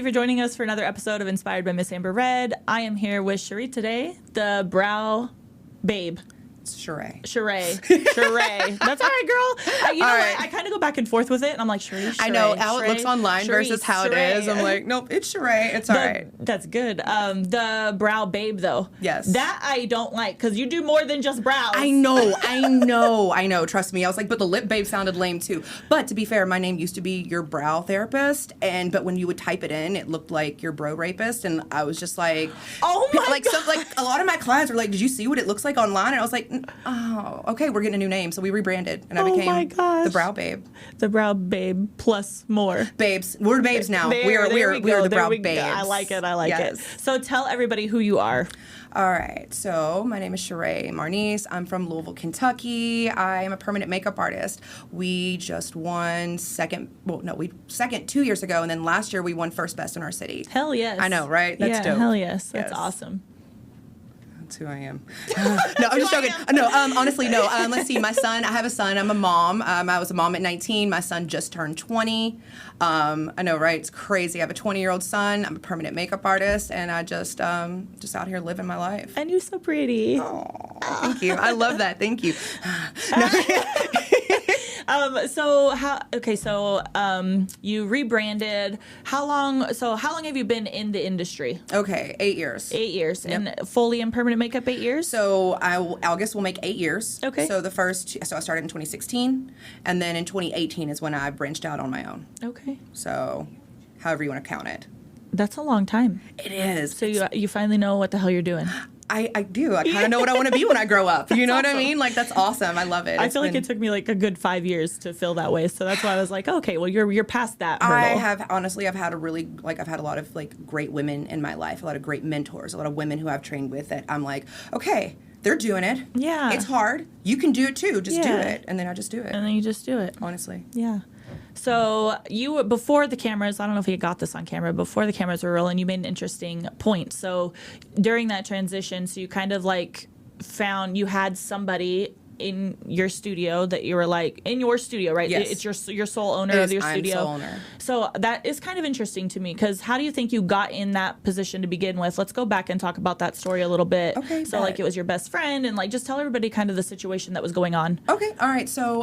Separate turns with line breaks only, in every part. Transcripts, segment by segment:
for joining us for another episode of Inspired by MsAmberRed. I am here with Chare'e today, the brow babe.
Chare'e.
Chare'e. That's all right, girl. You know what? I kind of go back and forth with it, and I'm like, Chare'e.
I know how it looks online versus how it is. I'm like, nope, it's Chare'e. It's all right.
That's good. The brow babe, though.
Yes.
That I don't like, because you do more than just brows.
I know. Trust me. I was like, but the lip babe sounded lame, too. But to be fair, my name used to be your brow therapist, but when you would type it in, it looked like your bro rapist, and I was just like,
oh my God.
A lot of my clients were like, did you see what it looks like online? And I was like, oh, okay, we're getting a new name. So we rebranded, and I became the brow babe.
The brow babe plus more.
Babes. We're babes now. We are the brow babes.
I like it. So tell everybody who you are.
All right. So my name is Chare'e Marnice. I'm from Louisville, Kentucky. I am a permanent makeup artist. We just won second 2 years ago, and then last year we won first best in our city.
Hell yes.
I know, right? That's dope.
Hell yes. That's awesome.
That's who I am. No, I'm just joking. No, honestly, no. Let's see. My son, I have a son. I'm a mom. I was a mom at 19. My son just turned 20. I know, right? It's crazy. I have a 20-year-old son. I'm a permanent makeup artist, and I just out here living my life.
And you're so pretty.
Oh, thank you. I love that. Thank you.
You rebranded. How long have you been in the industry?
Okay, 8 years.
8 years.
Yep.
And fully in permanent makeup 8 years?
So August will make 8 years.
Okay.
So I started in 2016, and then in 2018 is when I branched out on my own.
Okay.
So however you want to count it.
That's a long time.
It is.
So you finally know what the hell you're doing.
I do. I kind of know what I want to be when I grow up. You know what I mean? Like, that's awesome. I love it.
I feel like it took me like a good 5 years to feel that way. So that's why I was like, okay, well, you're past that hurdle.
I've had a lot of like great women in my life, a lot of great mentors, a lot of women who I've trained with that I'm like, okay, they're doing it.
Yeah.
It's hard. You can do it too. Just do it. And then I just do it.
And then you just do it.
Honestly.
Yeah. So before the cameras, I don't know if you got this on camera, before the cameras were rolling, you made an interesting point. So during that transition, so you kind of like found you had somebody in your studio that you were like, in your studio, right?
Yes.
It's your sole owner of your studio.
I'm sole owner.
So that is kind of interesting to me, because how do you think you got in that position to begin with? Let's go back and talk about that story a little bit.
Okay.
So like it was your best friend, and like just tell everybody kind of the situation that was going on.
Okay. All right. So,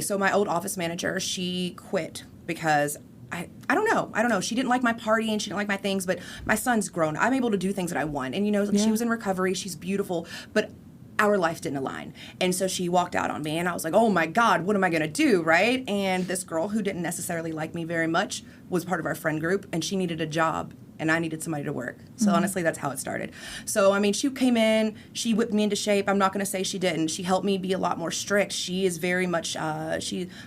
so my old office manager, she quit because I don't know. She didn't like my party and she didn't like my things, but my son's grown. I'm able to do things that I want. And, she was in recovery. She's beautiful. But our life didn't align. And so she walked out on me, and I was like, oh my God, what am I going to do, right? And this girl who didn't necessarily like me very much was part of our friend group, and she needed a job, and I needed somebody to work. So honestly, that's how it started. So, she came in, she whipped me into shape. I'm not going to say she didn't. She helped me be a lot more strict. She is very much, I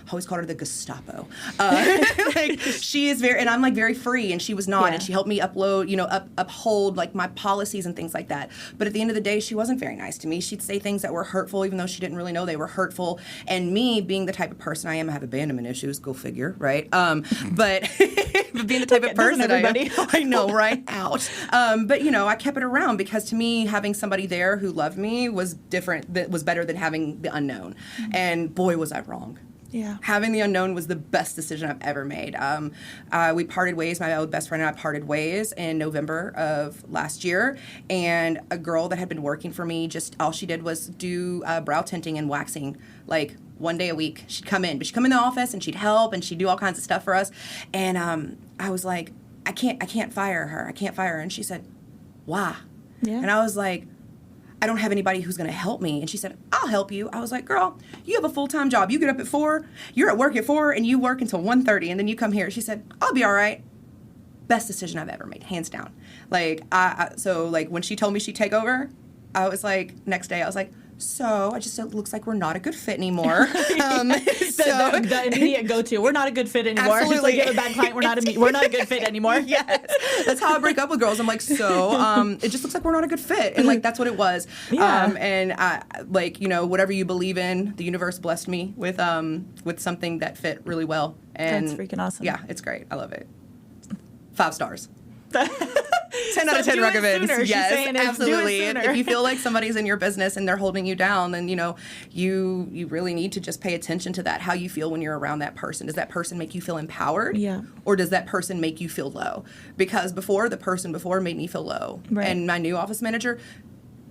always called her the Gestapo. She is very, and I'm like very free, and she was not. Yeah. And she helped me uphold like my policies and things like that. But at the end of the day, she wasn't very nice to me. She'd say things that were hurtful, even though she didn't really know they were hurtful. And me being the type of person I am, I have abandonment issues, go figure, right? But being the type of person
everybody.
I know, right? Ouch. But I kept it around because to me, having somebody there who loved me was different. That was better than having the unknown. And boy, was I wrong.
Yeah.
Having the unknown was the best decision I've ever made. We parted ways. My old best friend and I parted ways in November of last year. And a girl that had been working for me, just all she did was do brow tinting and waxing, like 1 day a week. She'd come in, but she'd come in the office and she'd help and she'd do all kinds of stuff for us. And I was like, I can't fire her. I can't fire her. And she said, why?
Yeah.
And I was like, I don't have anybody who's going to help me. And she said, I'll help you. I was like, girl, you have a full-time job. You get up at 4, you're at work at 4, and you work until 1:30, and then you come here. She said, I'll be all right. Best decision I've ever made, hands down. Like, so when she told me she'd take over, I was like, next day, I was like, so I just said, it looks like we're not a good fit anymore.
The immediate go-to. We're not a good fit anymore.
Absolutely.
It's like you have a bad client. We're not a good fit anymore.
Yes. That's how I break up with girls. I'm like, it just looks like we're not a good fit. And like, that's what it was.
Yeah.
And I, whatever you believe in, the universe blessed me with something that fit really well. And
that's freaking awesome.
Yeah, it's great. I love it. 5 stars. 10 out of 10
do it
recommends.
sooner. She's saying
Yes,
it's do it
absolutely.
sooner.
If you feel like somebody's in your business and they're holding you down, then, you really need to just pay attention to that, how you feel when you're around that person. Does that person make you feel empowered?
Yeah.
Or does that person make you feel low? Because the person before made me feel low.
Right.
And my new office manager,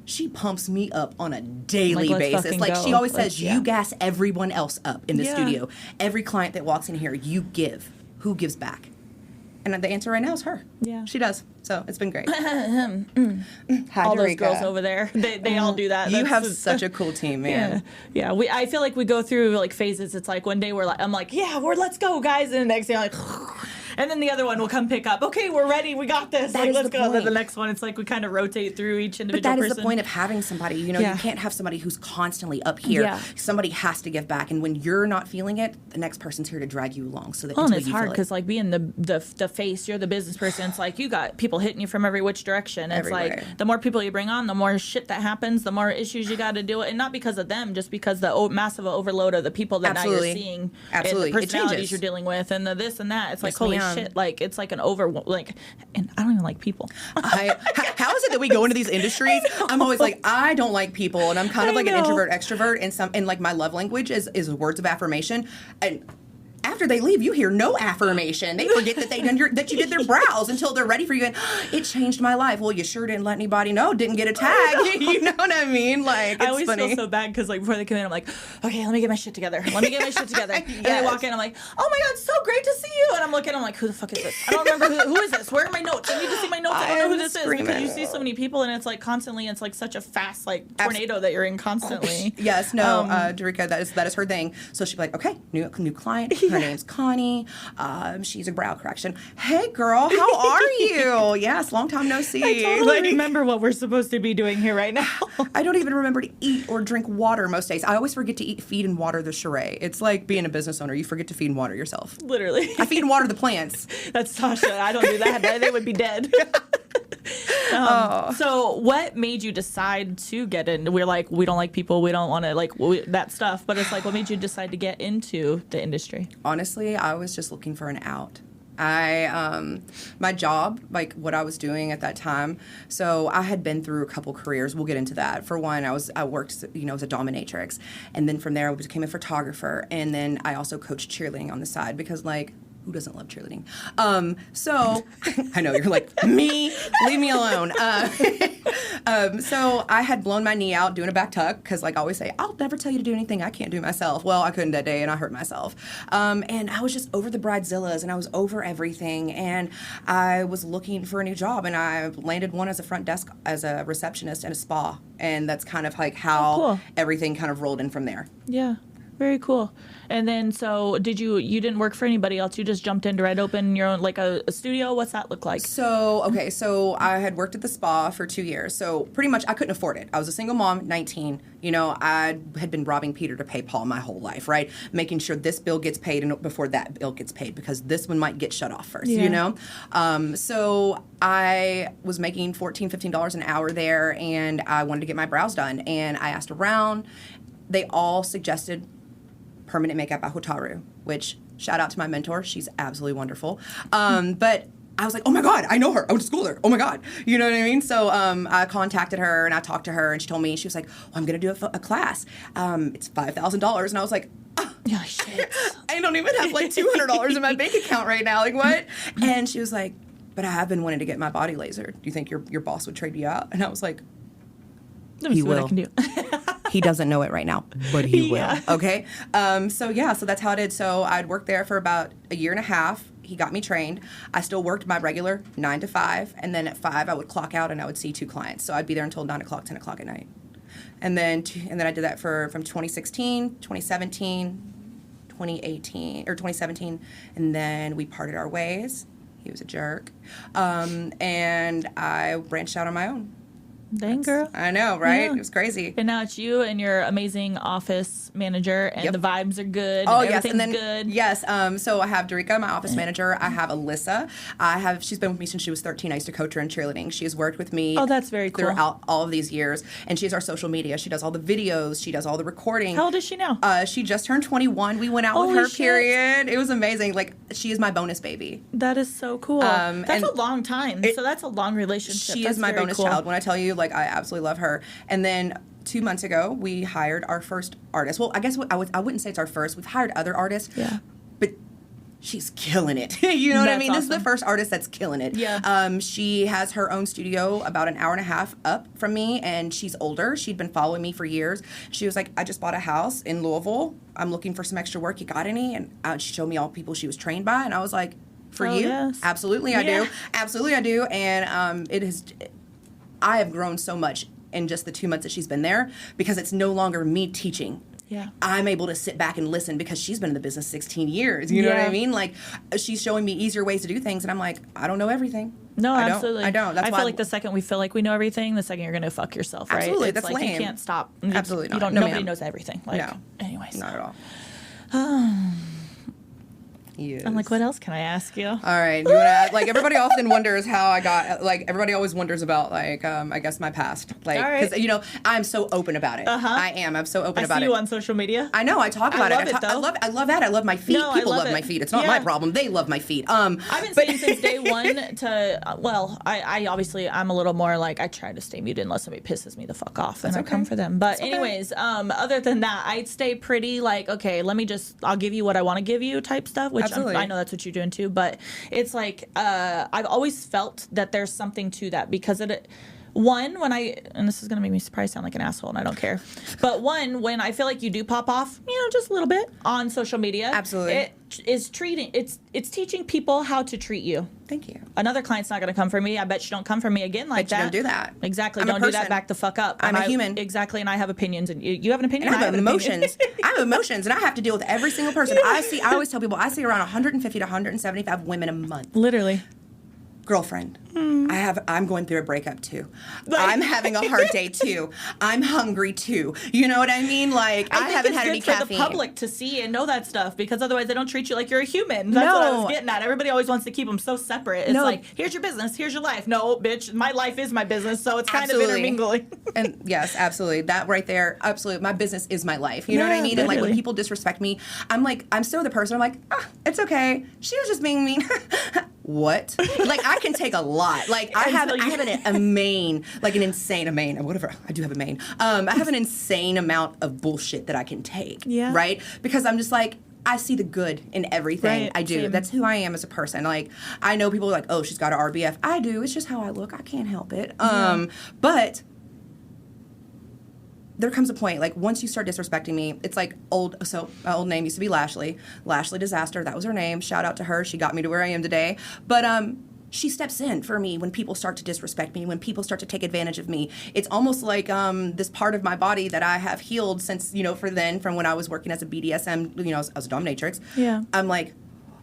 she pumps me up on a daily
Like, let's
basis.
fucking
Like,
go.
she always
Let's-
says, you gas everyone else up in the
Yeah.
studio. Every client that walks in here, you give. Who gives back? And the answer right now is her.
Yeah.
She does. So it's been great.
All those girls over there, they all do that.
You
That's
have
the-
such a cool team, man.
Yeah. I feel like we go through like phases. It's like one day I'm like, yeah, let's go, guys, and the next day I'm like, and then the other one will come pick up. Okay, we're ready. We got this.
That
Like,
is
let's
the
go. And then
point.
the next one, it's like we kind of rotate through each
But
individual
that
person.
is the point of having somebody. You
Yeah.
can't have somebody who's constantly up here.
Yeah.
Somebody has to give back. And when you're not feeling it, the next person's here to drag you along. So that
Well, and
until
it's
you
hard
feel it.
because like being the face, you're the business person. It's like you got people hitting you from every which direction. It's
Everywhere.
like the more people you bring on, the more shit that happens, the more issues you got to deal with, and not because of them, just because the massive overload of the people that now
Absolutely.
you're seeing,
Absolutely.
and the
It
personalities
changes.
you're dealing with, and the this and that. It's like
Yes,
holy
ma'am.
shit, like it's like an and I don't even like people.
How is it that we go into these industries? I'm always like, I don't like people, and I'm kind of
I
like an
know.
introvert extrovert, and like my love language is words of affirmation. And after they leave, you hear no affirmation. They forget that that you did their brows until they're ready for you. And it changed my life. Well, you sure didn't let anybody know. Didn't get a tag. You know what I mean? Like, it's
I always
funny.
feel so bad because like before they come in, I'm like, okay, let me get my shit together. And they
Yes.
walk in, I'm like, oh my god, it's so great to see you. And I'm looking, I'm like, who the fuck is this? I don't remember who is this. Where are my notes? I need to see my notes. I don't know who this is because you see so many people, and it's like constantly. It's like such a fast like tornado that you're in constantly.
Yes, no, Darika, that is her thing. So she'd be like, okay, new client. Her name's Connie. She's a brow correction. Hey, girl, how are you? Yes, long time no see.
I totally remember what we're supposed to be doing here right now.
I don't even remember to eat or drink water most days. I always forget to eat, feed, and water the Chare'e. It's like being a business owner. You forget to feed and water yourself.
Literally.
I feed and water the plants.
That's Tasha. I don't do that. They would be dead. So what made you decide to get in? We're like, we don't like people. We don't want to like that stuff. But it's like, what made you decide to get into the industry?
Honestly, I was just looking for an out. My job, like what I was doing at that time. So I had been through a couple careers. We'll get into that. For one, I worked, as a dominatrix, and then from there I became a photographer, and then I also coached cheerleading on the side because like. Who doesn't love cheerleading? So I know you're like, me, leave me alone. So I had blown my knee out doing a back tuck because like I always say, I'll never tell you to do anything I can't do myself. Well, I couldn't that day and I hurt myself. And I was just over the bridezillas and I was over everything. And I was looking for a new job and I landed one as a front desk, as a receptionist in a spa. And that's kind of like how
cool.
everything kind of rolled in from there.
Yeah. Very cool. And then, so you didn't work for anybody else? You just jumped in to right open your own, like a studio? What's that look like?
So I had worked at the spa for 2 years. So pretty much I couldn't afford it. I was a single mom, 19. I had been robbing Peter to pay Paul my whole life, right? Making sure this bill gets paid and before that bill gets paid because this one might get shut off first, So I was making $14, $15 an hour there and I wanted to get my brows done. And I asked around. They all suggested permanent makeup by Hotaru, which shout out to my mentor. She's absolutely wonderful. But I was like, oh my God, I know her. I went to school with her. Oh my God. You know what I mean? So I contacted her and I talked to her and she told me, she was like, I'm going to do a class. It's $5,000. And I was like,
Yeah, shit.
I don't even have like $200 in my bank account right now. Like what? And she was like, but I have been wanting to get my body lasered. Do you think your boss would trade you out? And I was like,
Let me see what I
will.
can do.
He doesn't know it right now, but he
Yeah.
will. Okay. So that's how I did. So I'd worked there for about a year and a half. He got me trained. I still worked my regular 9 to 5. And then at 5, I would clock out and I would see 2 clients. So I'd be there until 9 o'clock, 10 o'clock at night. And then I did that from 2016, 2017, 2018, or 2017. And then we parted our ways. He was a jerk. And I branched out on my own.
Dang, girl.
I know, right?
Yeah.
It was crazy.
And now it's you and your amazing office manager, and
Yep.
the vibes are good.
Oh,
and
yes, and then
good.
yes. So I have Darika, my office manager. I have Alyssa. She's been with me since she was 13. I used to coach her in cheerleading. She has worked with me.
Oh, that's very cool.
Throughout all of these years, and she's our social media. She does all the videos. She does all the recording.
How old is she now?
She just turned 21. We went out with
Holy
her.
shit.
Period. It was amazing. Like she is my bonus baby.
That is so cool. That's a long time. So that's a long relationship.
She
that's
is my
very
bonus
cool.
child. When I tell you, like, I absolutely love her. And then 2 months ago, we hired our first artist. Well, I guess I wouldn't say it's our first. We've hired other artists.
Yeah.
But she's killing it. You know what I mean?
That's
This is the
awesome.
first artist that's killing it.
Yeah.
She has her own studio about an hour and a half up from me, and she's older. She'd been following me for years. She was like, I just bought a house in Louisville. I'm looking for some extra work. You got any? And she showed me all the people she was trained by, and I was like, for you?
Yes.
Absolutely I do. Absolutely I do. And I have grown so much in just the 2 months that she's been there, because it's no longer me teaching.
Yeah.
I'm able to sit back and listen because she's been in the business 16 years. You know what I mean? Like, she's showing me easier ways to do things, and I'm like, I don't know everything.
No,
I
absolutely.
don't. That's
I
why
feel like the second we feel like we know everything, the second you're going to fuck yourself, right?
Absolutely,
It's
that's
like
lame.
you can't stop.
Absolutely
You
not.
don't.
No,
Nobody
ma'am.
knows everything. Like,
No.
Anyways.
Not at all. Yes.
I'm like, what else can I ask you?
All right. You want to, like, everybody often wonders how I got, like, everybody always wonders about, like, I guess my past. Like,
All right.
because, you know, I'm so open about it. I am. I'm so open
I
about
see
it.
you on social media.
I know. I talk about
love
it.
it, though.
I love that. I love my feet.
No, I
People
love
love
it.
my feet. It's not my problem. They love my feet.
I've been saying since day one to, well, I obviously, I'm a little more like, I try to stay muted unless somebody pisses me the fuck off, and I come for them. But anyways, other than that, I'd stay pretty like, okay, I'll give you what I want to give you type stuff, which I know that's what you're doing too. But it's like, I've always felt that there's something to that, because and this is going to make me probably sound like an asshole, and I don't care. But when I feel like you do pop off, just a little bit on social media.
Absolutely.
It's teaching people how to treat you.
Thank you.
Another client's not going to come for me. I bet you don't come for me again like that.
Don't do that.
Exactly.
I'm a
Don't do that.
person.
Back the fuck up.
I'm a human.
Exactly. And I have opinions. And you have an opinion?
And I have
an opinion.
emotions. I have emotions, and I have to deal with every single person. I always tell people, I see around 150 to 175 women a month.
Literally.
Girlfriend, I'm going through a breakup too. I'm having a hard day too. I'm hungry too. You know what I mean? Like, I haven't had any
caffeine.
caffeine.
For the public to see and know that stuff, because otherwise they don't treat you like you're a human. That's what I was getting at. Everybody always wants to keep them so separate. It's like, here's your business, here's your life. No, bitch, my life is my business, so it's kind of intermingling.
And yes, absolutely. That right there, absolutely. My business is my life. You know what I mean?
Literally.
And like, when people disrespect me, I'm so the person. I'm like, it's okay. She was just being mean. What? Like, I can take a lot. Like, I have a main, like an insane, whatever. I do have a main. I have an insane amount of bullshit that I can take.
Yeah.
Right? Because I'm just like, I see the good in everything.
Right,
I do.
same.
That's who I am as a person. Like, I know people are like, oh, she's got an RBF. I do. It's just how I look. I can't help it. But there comes a point, like, once you start disrespecting me, it's like my old name used to be Lashley Disaster. That was her name. Shout out to her. She got me to where I am today. But she steps in for me when people start to disrespect me, when people start to take advantage of me. It's almost like this part of my body that I have healed since, from when I was working as a BDSM, as a dominatrix.
Yeah.
I'm like,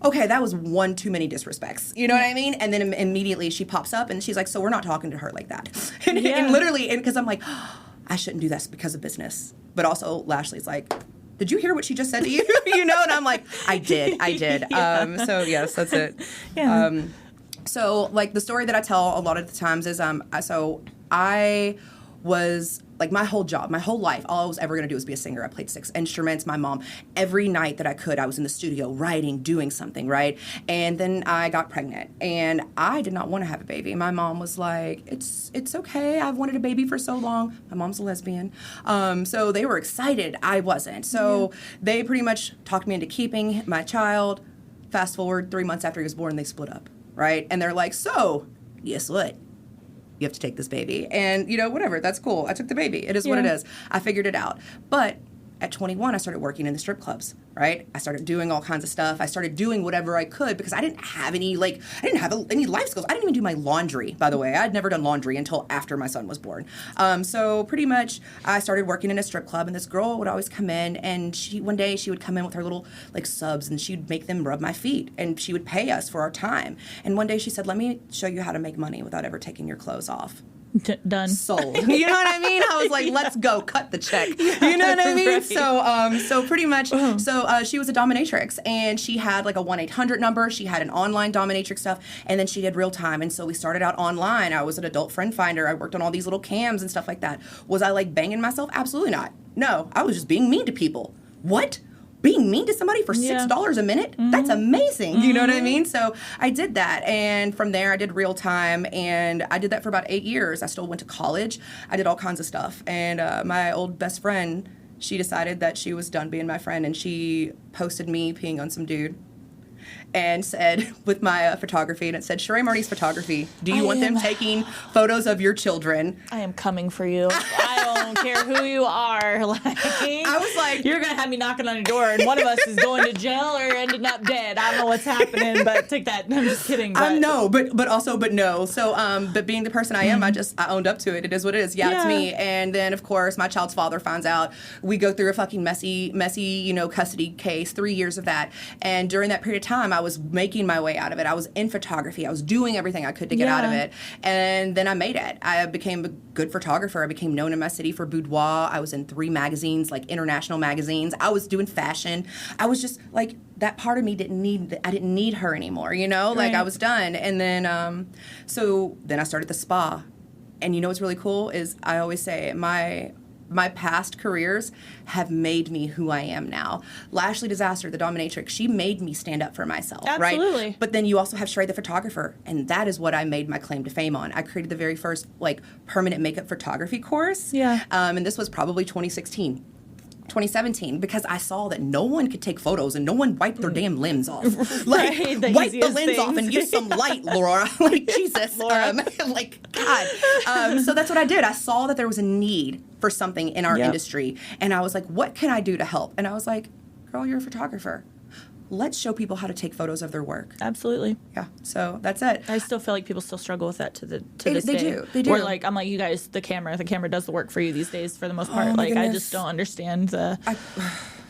okay, that was one too many disrespects. You know what I mean? And then immediately she pops up and she's like, so we're not talking to her like that. and literally, because I'm like, I shouldn't do this because of business. But also, Lashley's like, did you hear what she just said to you? And I'm like, I did.
Yeah.
So yes, that's it.
Yeah.
So, like, the story that I tell a lot of the times is, I was, like, my whole life, all I was ever going to do was be a singer. I played 6 instruments. My mom, every night that I could, I was in the studio writing, doing something, right? And then I got pregnant, and I did not want to have a baby. My mom was like, it's okay. I've wanted a baby for so long. My mom's a lesbian. So they were excited. I wasn't. So they pretty much talked me into keeping my child. Fast forward 3 months after he was born, they split up, right? And they're like, so, guess what? You have to take this baby. And, whatever, that's cool. I took the baby. It is what it is. I figured it out. But at 21, I started working in the strip clubs, right? I started doing all kinds of stuff. I started doing whatever I could because I didn't have any life skills. I didn't even do my laundry, by the way. I'd never done laundry until after my son was born. So pretty much I started working in a strip club, and this girl would always come in, and one day she would come in with her little, like, subs, and she'd make them rub my feet, and she would pay us for our time. And one day she said, let me show you how to make money without ever taking your clothes off.
Done.
Sold. You know what I mean? I was like, let's go, cut the check. You know what I mean? Right. So pretty much, she was a dominatrix, and she had like a 1-800 number. She had an online dominatrix stuff, and then she did real time. And so we started out online. I was an adult friend finder. I worked on all these little cams and stuff like that. Was I like banging myself? Absolutely not. No, I was just being mean to people. What? being mean to somebody for $6 a minute, that's amazing. You know what I mean? So I did that. And from there, I did real time. And I did that for about 8 years. I still went to college. I did all kinds of stuff. And my old best friend, she decided that she was done being my friend. And she posted me peeing on some dude. And said, with my photography, and it said, Chare'e Marty's photography. Do you want them taking photos of your children?
I am coming for you. I don't care who you are. Like,
I was like,
you're going to have me knocking on your door, and one of us is going to jail or ending up dead. I don't know what's happening, but take that. I'm just kidding. But.
No, but also, but no. So, but being the person I am, I owned up to it. It is what it is. Yeah, it's me. And then, of course, my child's father finds out. We go through a fucking messy, custody case, 3 years of that. And during that period of time, I was making my way out of it. I was in photography. I was doing everything I could to get out of it. And then I made it. I became a good photographer. I became known in my city for boudoir. I was in 3 magazines, like international magazines. I was doing fashion. I was just like, that part of me didn't need her anymore, you know? Like, I was done. And then, so then I started the spa. And you know what's really cool is I always say my past careers have made me who I am now. Lashley Disaster, the dominatrix, she made me stand up for myself,
Absolutely.
Right? But then you also have Chare'e the photographer, and that is what I made my claim to fame on. I created the very first, like, permanent makeup photography course.
Yeah.
And this was probably 2017, because I saw that no one could take photos and no one wiped their damn limbs off. Like, wipe the lens off and use some light, Laura. Like, Jesus. Like, God. So that's what I did. I saw that there was a need for something in our industry. And I was like, what can I do to help? And I was like, girl, you're a photographer. Let's show people how to take photos of their work.
Absolutely.
Yeah. So that's it.
I still feel like people still struggle with that to this
They
day.
do. They do.
Or like, I'm like, you guys, the camera does the work for you these days for the most part. Like, goodness. I just don't understand the...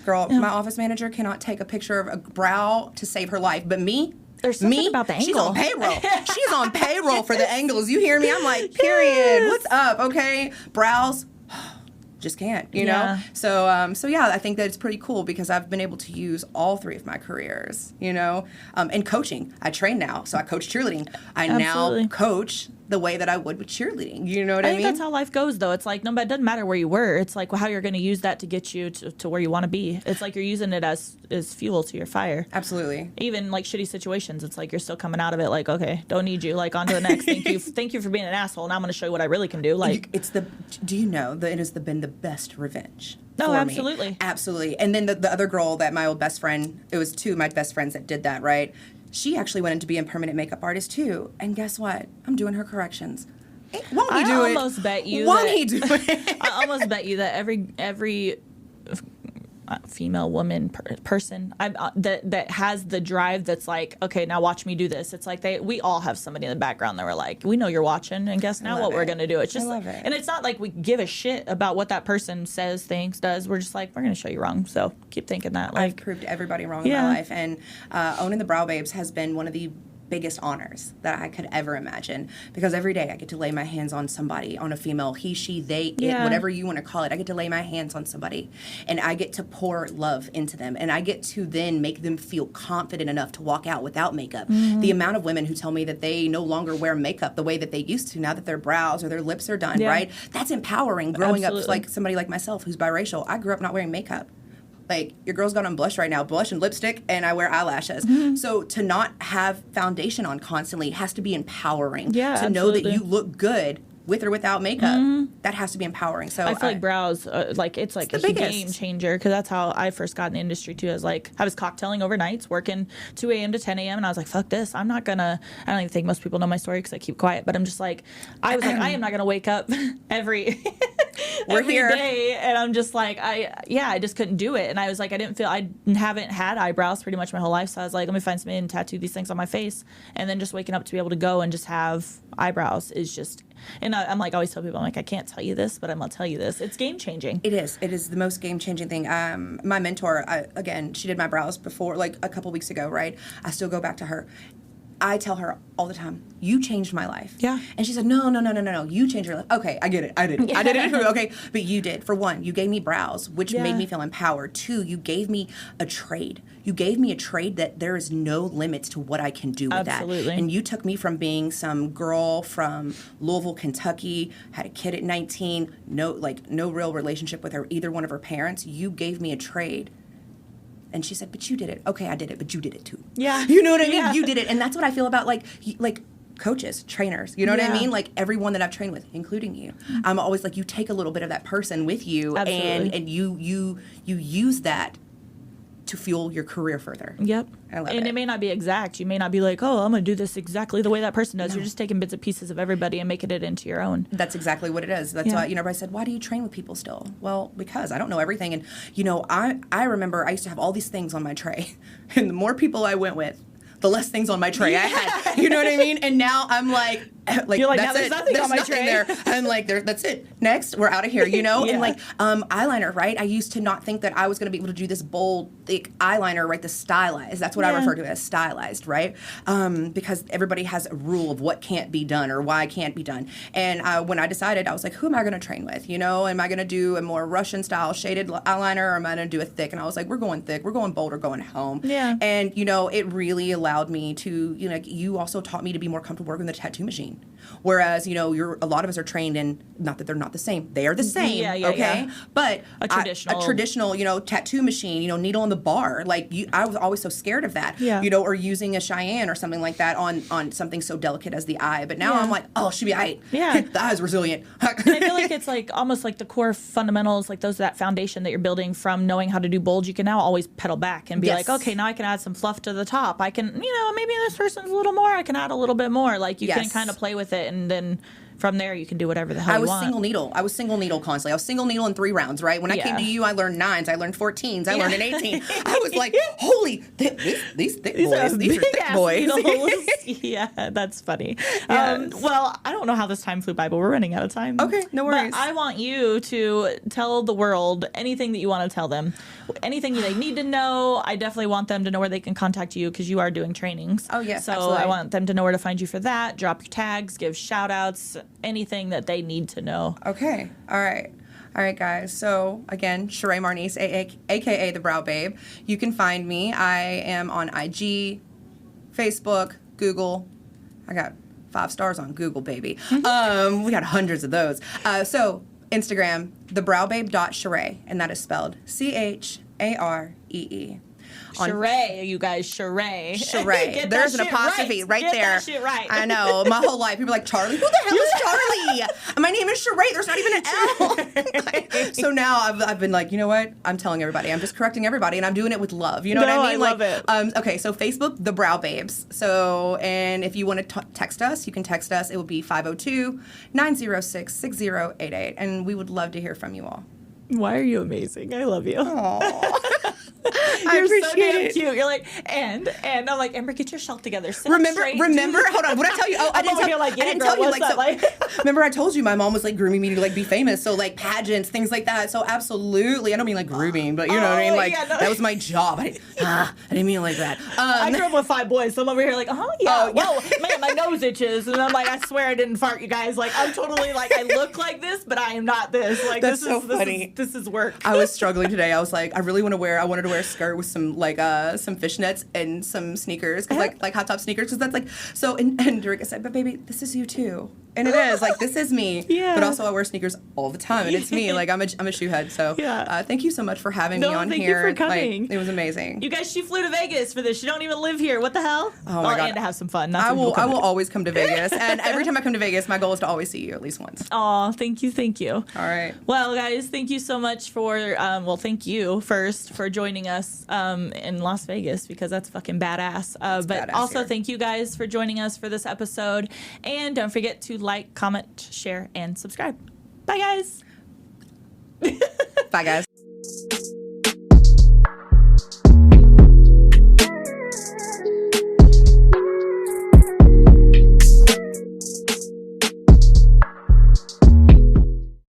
My office manager cannot take a picture of a brow to save her life. But me...
There's something about the angle.
She's on payroll. She's on payroll for the angles. You hear me? I'm like, period. What's up? Okay. Brows. Just can't, you know? So yeah, I think that it's pretty cool because I've been able to use all 3 of my careers, you know? And coaching. I train now, so I coach cheerleading. I now coach the way that I would with cheerleading. You know what I mean?
I think that's how life goes, though. It's like, no, but it doesn't matter where you were. It's like how you're going to use that to get you to where you want to be. It's like you're using it as fuel to your fire.
Absolutely.
Even like shitty situations, it's like you're still coming out of it like, okay, don't need you. Like, on to the next. Thank you for being an asshole. Now I'm going to show you what I really can do. Like,
do you know that it has been the best revenge?
No, absolutely.
Me. Absolutely. And then the other girl that my old best friend, it was 2 of my best friends that did that, right? She actually went into being a permanent makeup artist too. And guess what? I'm doing her corrections. Won't he do it?
I almost bet you that every female woman person that has the drive that's like, okay, now watch me do this. It's like we all have somebody in the background that we're like, we know you're watching, and guess now what we're gonna do. It's just and it's not like we give a shit about what that person says, thinks, does. We're just like, we're gonna show you wrong. So keep thinking that. Like,
I've proved everybody wrong in my life, and owning the Breakups has been one of the biggest honors that I could ever imagine, because every day I get to lay my hands on somebody, on a female, he, she, they, it, whatever you want to call it. I get to lay my hands on somebody, and I get to pour love into them, and I get to then make them feel confident enough to walk out without makeup. The amount of women who tell me that they no longer wear makeup the way that they used to now that their brows or their lips are done, right? That's empowering. Growing up like somebody like myself who's biracial, I grew up not wearing makeup. Like, your girl's got on blush right now, blush and lipstick, and I wear eyelashes. So to not have foundation on constantly has to be empowering. To know that you look good with or without makeup, that has to be empowering. So
I feel like brows, it's a game changer, because that's how I first got in the industry too. I was cocktailing overnights, working 2 a.m. to 10 a.m. and I was like, fuck this. I don't even think most people know my story because I keep quiet, but I'm just like, I am not gonna wake up every day, and I'm just like, I just couldn't do it. And I was like, I haven't had eyebrows pretty much my whole life, so I was like, let me find somebody and tattoo these things on my face. And then just waking up to be able to go and just have eyebrows is just, and I'm like, I always tell people, I'm like, I can't tell you this, but I'm gonna tell you this. It's game changing.
It is the most game changing thing. My mentor, again, she did my brows before, like a couple weeks ago, right? I still go back to her. I tell her all the time, you changed my life. Yeah. And she said, no, you changed your life. Okay, I get it. I did it. Okay, but you did. For one, you gave me brows, which made me feel empowered. 2, you gave me a trade. You gave me a trade that there is no limits to what I can do with that. And you took me from being some girl from Louisville, Kentucky, had a kid at 19, no real relationship with either one of her parents. You gave me a trade. And she said, but you did it. Okay, I did it, but you did it too.
Yeah.
You know what I mean?
Yeah.
You did it. And that's what I feel about like coaches, trainers. You know what I mean? Like everyone that I've trained with, including you. I'm always like, you take a little bit of that person with you.
Absolutely.
and you use that to fuel your career further.
Yep.
I love
and it may not be exact. You may not be like, oh, I'm going to do this exactly the way that person does.
No.
You're just taking bits and pieces of everybody and making it into your own.
That's exactly what it is. That's why, everybody said, why do you train with people still? Well, because I don't know everything. And, I remember I used to have all these things on my tray. And the more people I went with, the less things on my tray I had. You know what I mean? And now I'm like
you're like,
that's
now there's
it.
nothing on my tray.
There. I'm like, that's it. Next, we're out of here,
Yeah.
And like eyeliner, right? I used to not think that I was going to be able to do this bold, thick eyeliner, right? The stylized. That's what I refer to as stylized, right? Because everybody has a rule of what can't be done or why can't be done. And when I decided, I was like, who am I going to train with? Am I going to do a more Russian style shaded eyeliner, or am I going to do a thick? And I was like, we're going thick. We're going bold. We're going home.
Yeah.
And it really allowed me to, you also taught me to be more comfortable working with the tattoo machine. Whereas, a lot of us are trained in, not that they're not the same, they are the same, okay? Yeah. But
a
traditional, tattoo machine, needle on the bar, like I was always so scared of that, or using a Cheyenne or something like that on something so delicate as the eye. But now I'm like, oh, she'll be aight.
Yeah.
The eye's resilient.
And I feel like it's like almost like the core fundamentals, like that foundation that you're building from knowing how to do bold. You can now always pedal back and be like, okay, now I can add some fluff to the top. I can, maybe this person's a little more, I can add a little bit more. Like you can kind of play with it, and then from there you can do whatever the hell you want.
I was single needle constantly. I was single needle in 3 rounds, right? When I came to you, I learned 9s, I learned 14s, I learned an 18. I was like, holy, these thick boys, these are thick boys.
Yeah, that's funny. Yes. Well, I don't know how this time flew by, but we're running out of time.
Okay, no worries.
But I want you to tell the world anything that you want to tell them. Anything they need to know. I definitely want them to know where they can contact you, because you are doing trainings.
Oh, yes,
so
absolutely.
I want them to know where to find you for that. Drop your tags, give shout outs, anything that they need to know.
Okay. All right, guys. So, again, Chare'e Marnice, a.k.a. The Brow Babe. You can find me. I am on IG, Facebook, Google. I got 5 stars on Google, baby. We got hundreds of those. So, Instagram, Thebrowbabe.charee, and that is spelled Charee.
Chare'e, you guys, Chare'e.
Chare'e. There's an apostrophe right there.
Get that shit right.
I know. My whole life, people are like, Charlie? Who the hell is Charlie? My name is Chare'e. There's not even an L. So now I've been like, you know what? I'm telling everybody. I'm just correcting everybody, and I'm doing it with love. You know what I mean?
I love it.
Okay, so Facebook, The Brow Babes. So, and if you want to text us, you can text us. It will be 502-906-6088, and we would love to hear from you all.
Why are you amazing? I love you.
You're
so damn cute. You're like, and I'm like, Amber, get yourself together.
Remember, hold on. What I tell you? Oh, I didn't tell you. Remember, I told you my mom was like grooming me to like be famous. So like pageants, things like that. So absolutely, I don't mean like grooming, but you know what I mean. Like that was my job. I didn't mean it like that.
I grew up with 5 boys, so I'm over here like, well, man, my nose itches, and I'm like, I swear I didn't fart, you guys. Like, I'm totally like, I look like this, but I am not this. Like,
that's so funny.
This is work.
I was struggling today. I was like, I wanted to wear a skirt with some like some fishnets and some sneakers, cause like hot top sneakers, because that's like so. And Dorica said, but baby, this is you too. And it is like, this is me.
Yeah.
But also I wear sneakers all the time, and it's me. Like I'm a shoe head. So thank you so much for having me on
thank
here.
You for coming.
Like, it was amazing.
You guys, she flew to Vegas for this. She don't even live here. What the hell?
Oh my God.
And to have some fun.
I will always come to Vegas, and every time I come to Vegas, my goal is to always see you at least once.
Oh, thank you. All
right.
Well, guys, thank you so much for thank you first for joining us in Las Vegas, because that's fucking badass. But
badass
also
here.
Thank you guys for joining us for this episode, and don't forget to like, comment, share, and subscribe. Bye, guys.
Bye, guys.